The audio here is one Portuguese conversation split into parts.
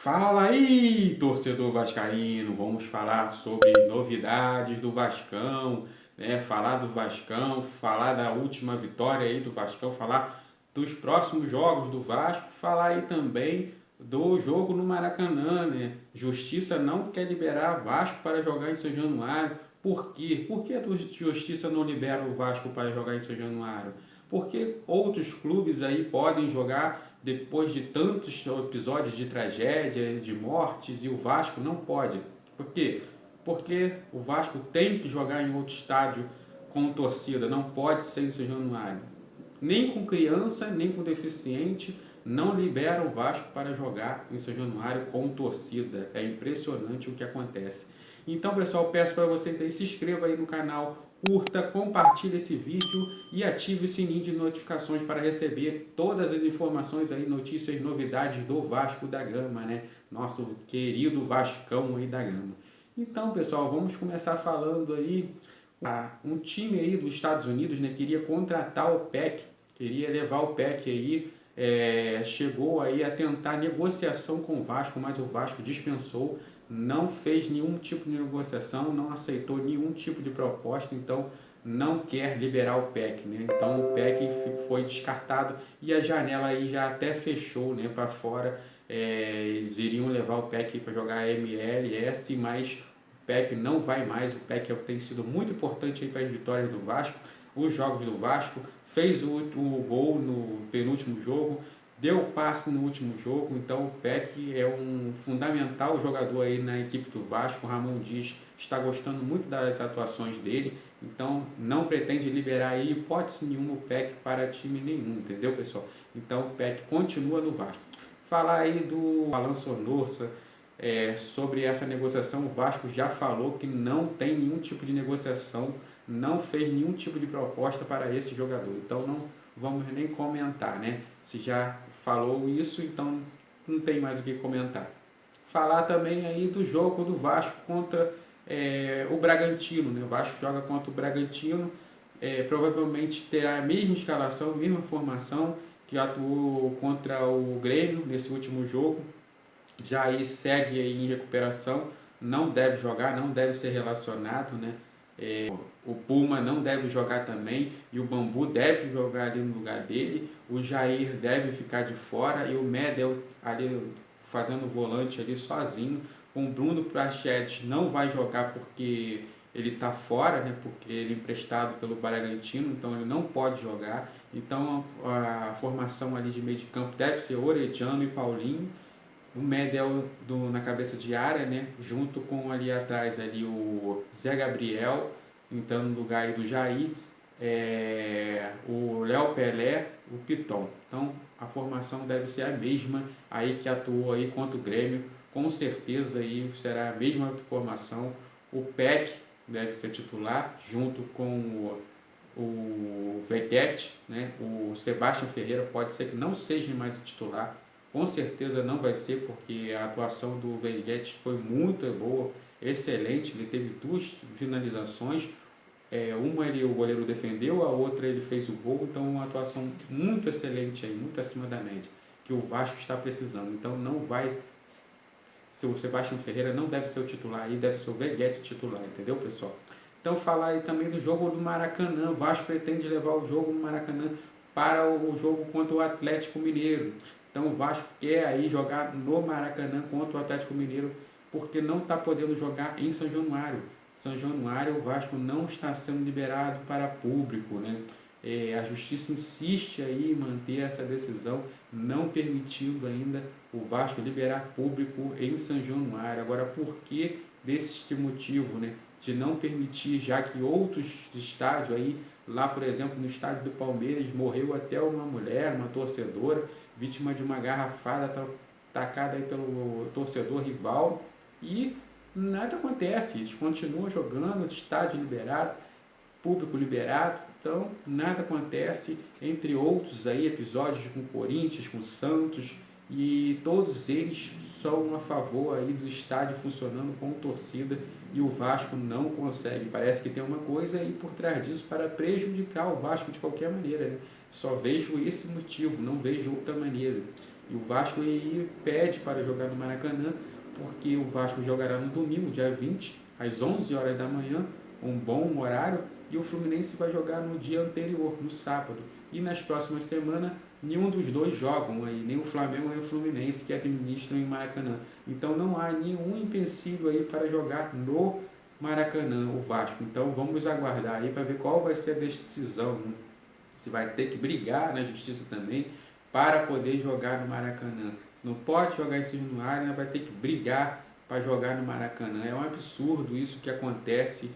Fala aí, torcedor vascaíno. Vamos falar sobre novidades do Vascão, né? Falar do Vascão, falar da última vitória aí do Vascão, falar dos próximos jogos do Vasco, falar aí também do jogo no Maracanã, né? Justiça não quer liberar Vasco para jogar em São Januário. Por quê? Por que a Justiça não libera o Vasco para jogar em São Januário? Porque outros clubes aí podem jogar depois de tantos episódios de tragédia, de mortes, e o Vasco não pode. Por quê? Porque o Vasco tem que jogar em outro estádio com torcida, não pode ser em São Januário. Nem com criança, nem com deficiente, não liberam o Vasco para jogar em São Januário com torcida. É impressionante o que acontece. Então, pessoal, peço para vocês aí, se inscrevam aí no canal, curta, compartilhe esse vídeo e ative o sininho de notificações para receber todas as informações aí, notícias, novidades do Vasco da Gama, né? Nosso querido Vascão aí da Gama. Então, pessoal, vamos começar falando aí. Um time aí dos Estados Unidos, né, queria contratar o Peck, queria levar o Peck aí, chegou aí a tentar negociação com o Vasco, mas o Vasco dispensou, não fez nenhum tipo de negociação, não aceitou nenhum tipo de proposta, então não quer liberar o Peck, né? Então o Peck foi descartado e a janela aí já até fechou, né, para fora. Eles iriam levar o Peck para jogar MLS, mas o Peck não vai mais. O Peck tem sido muito importante para as vitórias do Vasco, os jogos do Vasco, fez o gol no penúltimo jogo, deu passe no último jogo, então o Peck é um fundamental jogador aí na equipe do Vasco. O Ramon Dias está gostando muito das atuações dele, então não pretende liberar aí hipótese nenhuma o Peck para time nenhum, entendeu, pessoal? Então o Peck continua no Vasco. Falar aí do Alan Sonorsa, sobre essa negociação, o Vasco já falou que não tem nenhum tipo de negociação, não fez nenhum tipo de proposta para esse jogador. Então não vamos nem comentar, né? Se já falou isso, então não tem mais o que comentar. Falar também aí do jogo do Vasco contra o Bragantino, né? O Vasco joga contra o Bragantino, provavelmente terá a mesma escalação, a mesma formação que atuou contra o Grêmio nesse último jogo. Jair segue aí em recuperação, não deve jogar, não deve ser relacionado, né? O Puma não deve jogar também e o Bambu deve jogar ali no lugar dele. O Jair deve ficar de fora e o Medel ali fazendo volante ali sozinho. Com o Bruno Prachedes não vai jogar porque ele está fora, né? Porque ele é emprestado pelo Bragantino, então ele não pode jogar. Então a formação ali de meio de campo deve ser Orediano e Paulinho, o Medel na cabeça de área, né? Junto com ali atrás ali o Zé Gabriel, entrando no lugar aí do Jair, o Léo Pelé, o Piton. Então a formação deve ser a mesma aí que atuou aí contra o Grêmio, com certeza aí será a mesma formação. O Peck deve ser titular, junto com o Veguete, né? O Sebastião Ferreira pode ser que não seja mais o titular, com certeza não vai ser, porque a atuação do Veguete foi muito boa, excelente. Ele teve duas finalizações, uma o goleiro defendeu, a outra ele fez o gol. Então uma atuação muito excelente aí, muito acima da média, que o Vasco está precisando. Então não vai, o Sebastião Ferreira não deve ser o titular aí, deve ser o Veguete titular, entendeu, pessoal? Então falar aí também do jogo do Maracanã. O Vasco pretende levar o jogo no Maracanã para o jogo contra o Atlético Mineiro. Então o Vasco quer aí jogar no Maracanã contra o Atlético Mineiro, porque não está podendo jogar em São Januário. São Januário, o Vasco não está sendo liberado para público, né? A justiça insiste aí em manter essa decisão, não permitindo ainda o Vasco liberar público em São Januário. Agora, por que desse motivo, né? De não permitir, já que outros estádios aí, lá por exemplo no estádio do Palmeiras, morreu até uma mulher, uma torcedora, vítima de uma garrafada tacada aí pelo torcedor rival, e nada acontece. Eles continuam jogando, estádio liberado, público liberado, então nada acontece, entre outros aí episódios com Corinthians, com Santos, e todos eles são a favor aí do estádio funcionando com torcida, e o Vasco não consegue. Parece que tem uma coisa aí por trás disso para prejudicar o Vasco de qualquer maneira, né? Só vejo esse motivo, não vejo outra maneira. E o Vasco aí pede para jogar no Maracanã, porque o Vasco jogará no domingo, dia 20, às 11 horas da manhã, um bom horário, e o Fluminense vai jogar no dia anterior, no sábado. E nas próximas semanas, nenhum dos dois jogam aí, nem o Flamengo nem o Fluminense, que administram em Maracanã. Então não há nenhum empecilho aí para jogar no Maracanã, o Vasco. Então vamos aguardar aí para ver qual vai ser a decisão, né? Se vai ter que brigar na justiça também para poder jogar no Maracanã. Se não pode jogar em São Januário, vai ter que brigar para jogar no Maracanã. É um absurdo isso que acontece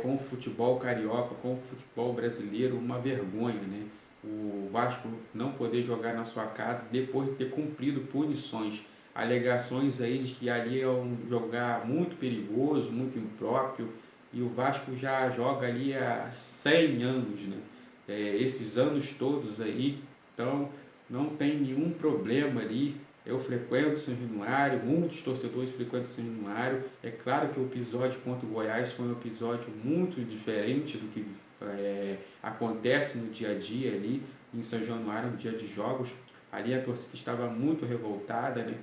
com o futebol carioca, com o futebol brasileiro, uma vergonha, né? O Vasco não poder jogar na sua casa depois de ter cumprido punições, alegações aí de que ali é um jogar muito perigoso, muito impróprio, e o Vasco já joga ali há 100 anos, né? Esses anos todos aí, então não tem nenhum problema ali. Eu frequento São Januário, muitos torcedores frequentam São Januário. É claro que o episódio contra o Goiás foi um episódio muito diferente do que acontece no dia a dia ali em São Januário, no dia de jogos. Ali a torcida estava muito revoltada, né?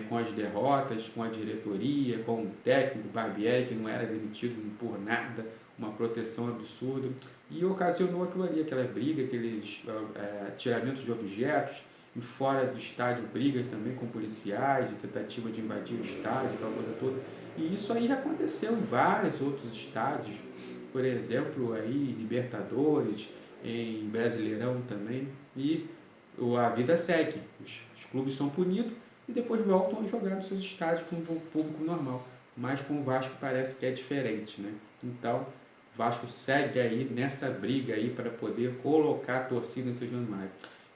Com as derrotas, com a diretoria, com o técnico Barbieri, que não era demitido por nada, uma proteção absurda, e ocasionou aquilo ali, aquela briga, aqueles tiramentos de objetos, e fora do estádio brigas também com policiais, e tentativa de invadir o estádio, aquela coisa toda. E isso aí já aconteceu em vários outros estádios, por exemplo, aí Libertadores, em Brasileirão também, e a vida segue. Os clubes são punidos e depois voltam a jogar nos seus estádios com o público normal. Mas com o Vasco parece que é diferente, né? Então, o Vasco segue aí nessa briga aí para poder colocar a torcida em São Januário.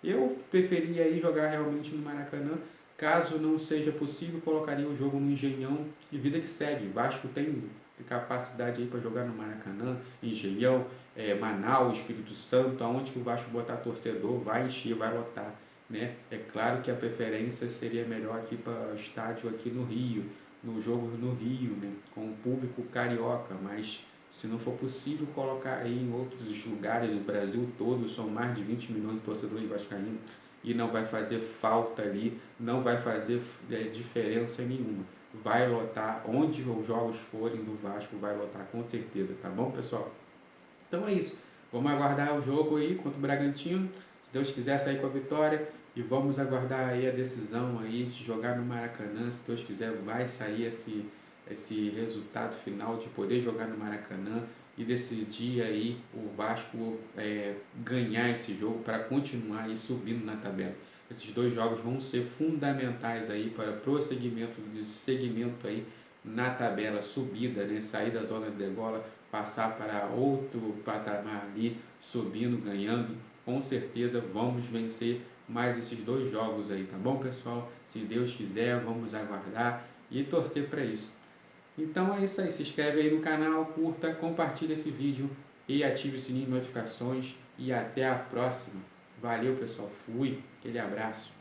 Eu preferia aí jogar realmente no Maracanã. Caso não seja possível, colocaria o jogo no Engenhão e vida que segue. Vasco tem capacidade aí para jogar no Maracanã, Engenhão, Manaus, Espírito Santo, aonde que o Vasco botar torcedor, vai encher, vai lotar, né? É claro que a preferência seria melhor aqui para o estádio aqui no Rio, no jogo no Rio, né? Com o público carioca, mas se não for possível colocar aí em outros lugares do Brasil todo, são mais de 20 milhões de torcedores vascaínos e não vai fazer falta ali, não vai fazer diferença nenhuma. Vai lotar, onde os jogos forem do Vasco, vai lotar com certeza, tá bom, pessoal? Então é isso. Vamos aguardar o jogo aí contra o Bragantino. Se Deus quiser sair com a vitória. E vamos aguardar aí a decisão aí de jogar no Maracanã. Se Deus quiser, vai sair esse resultado final de poder jogar no Maracanã e decidir aí o Vasco ganhar esse jogo para continuar aí subindo na tabela. Esses dois jogos vão ser fundamentais aí para prosseguimento de segmento aí na tabela, subida, né? Sair da zona de degola, passar para outro patamar ali, subindo, ganhando. Com certeza vamos vencer mais esses dois jogos aí, tá bom, pessoal? Se Deus quiser, vamos aguardar e torcer para isso. Então é isso aí, se inscreve aí no canal, curta, compartilha esse vídeo e ative o sininho de notificações e até a próxima. Valeu, pessoal, fui, aquele abraço.